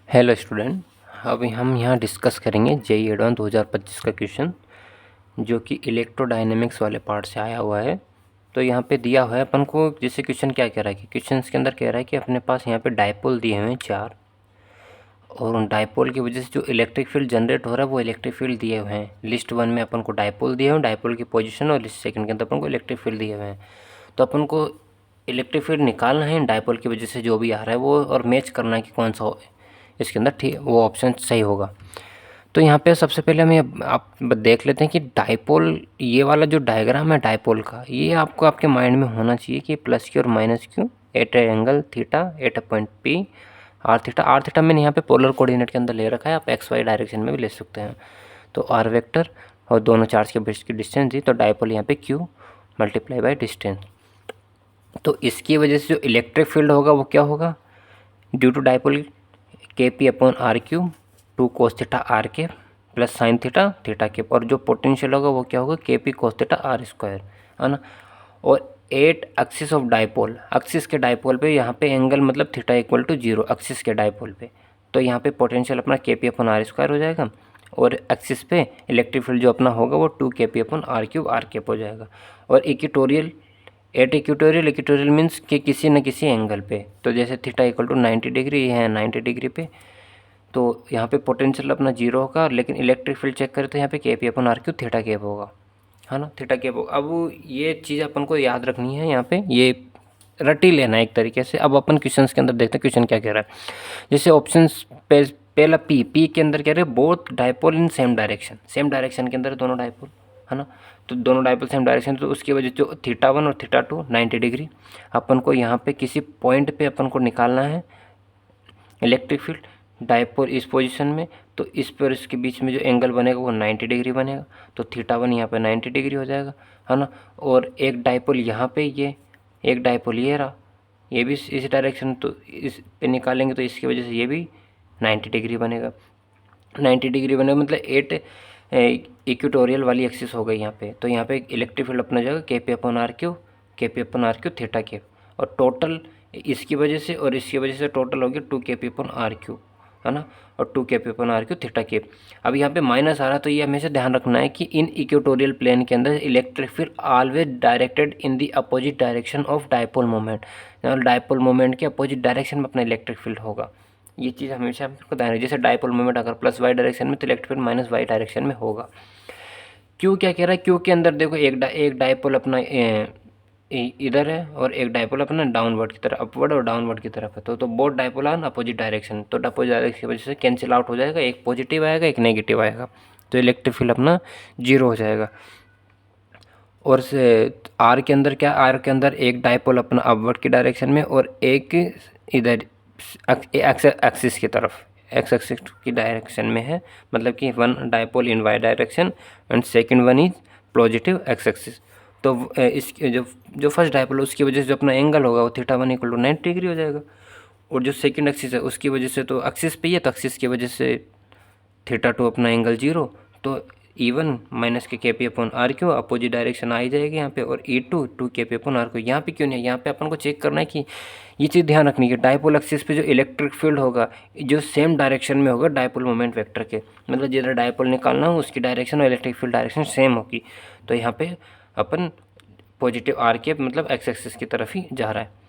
Hello student, अभी हम यहाँ डिस्कस करेंगे जेईई एडवांस 2025 का क्वेश्चन जो कि इलेक्ट्रोडायनेमिक्स वाले पार्ट से आया हुआ है। तो यहाँ पे दिया हुआ है अपन को, जैसे क्वेश्चन क्या कह रहा है कि क्वेश्चन के अंदर कह रहा है कि अपने पास यहाँ पे डायपोल दिए हुए हैं 4 और उन डायपोल की वजह से जो इलेक्ट्रिक फील्ड जनरेट हो रहा है वो इलेक्ट्रिक फील्ड दिए हुए हैं। लिस्ट 1 में अपन को डायपोल दिए हुए हैं, डायपोल की पोजिशन, और लिस्ट 2 के अंदर अपन को इलेक्ट्रिक फील्ड दिए हुए हैं। तो अपन को इलेक्ट्रिक फील्ड निकालना है डायपोल की वजह से जो भी आ रहा है वो, और मैच करना है कि कौन सा इसके अंदर ठीक वो ऑप्शन सही होगा। तो यहाँ पे सबसे पहले हम आप देख लेते हैं कि डायपोल, ये वाला जो डायग्राम है डायपोल का, ये आपको आपके माइंड में होना चाहिए कि प्लस क्यू और minus q at angle theta at a point P r theta मैंने यहाँ पे पोलर कोऑर्डिनेट के अंदर ले रखा है, आप एक्स वाई डायरेक्शन में भी ले सकते हैं। तो आर वेक्टर और दोनों चार्ज के बीच की डिस्टेंस दी, तो डायपोल यहाँ पे क्यू मल्टीप्लाई बाई डिस्टेंस। तो इसकी वजह से जो इलेक्ट्रिक फील्ड होगा वो क्या होगा, due to dipole k P upon r cube 2 cos theta r के प्लस साइन थीटा थीटा के, और जो पोटेंशियल होगा वो क्या होगा k P cos theta r square, है ना। और 8 एक्सिस ऑफ डायपोल, एक्सिस के डायपोल पे यहाँ पे एंगल मतलब थीटा इक्वल टू 0 एक्सिस के डायपोल पे, तो यहाँ पे पोटेंशियल अपना के पी अपॉन आर स्क्वायर हो जाएगा, और एक्सिस पे इलेक्ट्रिक फील्ड जो अपना होगा वो 2 k P upon r cube r cap हो जाएगा। और इक्वेटोरियल एट इक्वेटोरियल मीन्स कि किसी न किसी एंगल पे, तो जैसे थीटा इक्वल टू 90 डिग्री है 90 डिग्री पे, तो यहाँ पे पोटेंशियल अपना 0 होगा, लेकिन इलेक्ट्रिक फील्ड चेक करें तो यहाँ पे k P upon r cube theta cap होगा, है ना, थीटा केप होगा। अब ये चीज़ अपन को याद रखनी है, यहाँ पे ये रटी लेना है एक तरीके से। अब अपन क्वेश्चन के अंदर देखते हैं क्वेश्चन क्या कह रहा है। जैसे ऑप्शन पहला पी के अंदर कह रहे हैं both dipole in same direction के अंदर दोनों डायपोल, है ना। तो दोनों डायपोल सेम डायरेक्शन, तो उसकी वजह जो थीटा 1 और थीटा 2 90 डिग्री, अपन को यहाँ पे किसी पॉइंट पे अपन को निकालना है इलेक्ट्रिक फील्ड डायपोल इस पोजीशन में, तो इस पर इसके बीच में जो एंगल बनेगा वो 90 डिग्री बनेगा, तो थीटा 1 यहाँ पे 90 डिग्री हो जाएगा, है ना। और एक डायपोल यहाँ पे, ये एक डायपोल ये रहा, ये भी इस डायरेक्शन, तो इस पे निकालेंगे तो इसकी वजह से ये भी 90 डिग्री बनेगा। 90 डिग्री बनेगा मतलब 8 इक्वेटोरियल वाली एक्सिस हो गई यहाँ पे, तो यहाँ पे इलेक्ट्रिक फील्ड अपना जाएगा k P upon are cube theta के, और टोटल इसकी वजह से और इसकी वजह से टोटल हो गया 2 k P upon are Q, है ना, और 2 k P upon are cube theta के। अब यहाँ पे माइनस आ रहा है, तो ये हमेशा ध्यान रखना है कि इन इक्वेटोरियल प्लेन के अंदर electric field always directed in the opposite direction of dipole moment, dipole moment के अपोजिट डायरेक्शन में अपना इलेक्ट्रिक फील्ड होगा। ये चीज़ हमेशा आपको ध्यान है, जैसे डायपोल मोमेंट अगर प्लस वाई डायरेक्शन में तो electric field minus y direction में होगा। क्यू क्या कह रहा है, क्यू के अंदर देखो एक डायपोल अपना इधर है और एक डायपोल अपना डाउनवर्ड की तरफ, अपवर्ड और डाउनवर्ड की तरफ है, तो both dipole are opposite direction, तो अपोजिट डायरेक्शन की वजह से कैंसिल आउट हो जाएगा, एक पॉजिटिव आएगा एक नेगेटिव आएगा, तो इलेक्ट्रिक फील्ड अपना 0 हो जाएगा। और से आर के अंदर क्या, आर के अंदर एक डायपोल अपना अपवर्ड की डायरेक्शन में और एक इधर एक्सिस की तरफ, एक्स एक्सिस की डायरेक्शन में है, मतलब कि one dipole in y direction and second one is positive x axis. तो इस जो फर्स्ट डायपोल उसकी वजह से जो अपना एंगल होगा वो थीटा 1 इक्वल टू 90 डिग्री हो जाएगा, और जो सेकंड एक्सिस है उसकी वजह से तो एक्सिस पे ही है, तो एक्सिस की वजह से थीटा 2 अपना एंगल 0, तो E1 माइनस के P upon are Q opposite direction आ ही जाएगी यहाँ पे, और E2 2 k P upon are Q. यहाँ पे क्यों नहीं है, यहाँ पे अपन को चेक करना है कि ये चीज़ ध्यान रखनी है, डायपोल एक्सिस पे जो इलेक्ट्रिक फील्ड होगा जो सेम डायरेक्शन में होगा डायपोल मोमेंट वेक्टर के, मतलब जिधर डायपोल निकालना हो उसकी डायरेक्शन और इलेक्ट्रिक फील्ड डायरेक्शन सेम होगी, तो यहाँ पे अपन पॉजिटिव आर के मतलब एक्स एक्सिस की तरफ ही जा रहा है।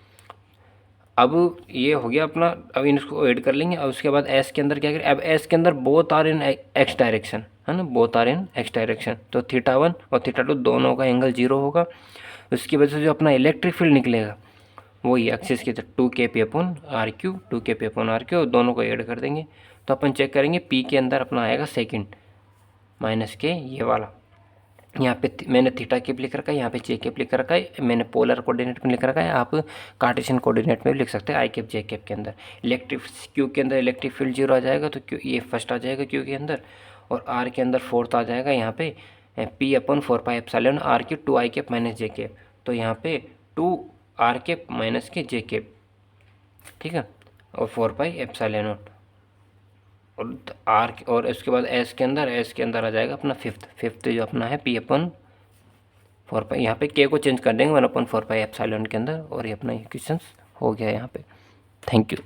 अब ये हो गया अपना, अब इसको ऐड कर लेंगे। अब उसके बाद एस के अंदर क्या करें, अब एस के अंदर both are in x direction, है ना, both are in x direction, तो थीटा 1 और थीटा 2 दोनों का एंगल 0 होगा। उसकी वजह से जो अपना इलेक्ट्रिक फील्ड निकलेगा वही एक्सिस की तरफ 2 k P upon are q, 2 k P upon are Q, दोनों को ऐड कर देंगे, तो अपन चेक करेंगे पी के अंदर अपना आएगा सेकेंड माइनस के ये वाला, यहाँ पे मैंने थीटा केप लिख रखा है, यहाँ पे जे केप लिख रखा है, मैंने पोलर कोऑर्डिनेट में लिख रखा है, आप कार्टेशियन कोऑर्डिनेट में भी लिख सकते हैं आई केप जे केप के अंदर। इलेक्ट्रिक क्यू के अंदर इलेक्ट्रिक फील्ड 0 आ जाएगा, तो क्यू ये फर्स्ट आ जाएगा क्यू के अंदर, और आर के अंदर फोर्थ आ जाएगा यहाँ पे P upon 4 pi epsilon r q 2 i cap minus j cap, तो यहाँ पे 2 आर केप माइनस के जे केप, ठीक है, और 4 पाई एप्सिलॉन नॉट, और आर और उसके बाद एस के अंदर आ जाएगा अपना फिफ्थ जो अपना है पी अपन 4 पाई, यहाँ पे के को चेंज कर देंगे 1/4 पाई एप्सिलॉन के अंदर, और ये अपना इक्वेशन हो गया यहाँ पे। Thank you.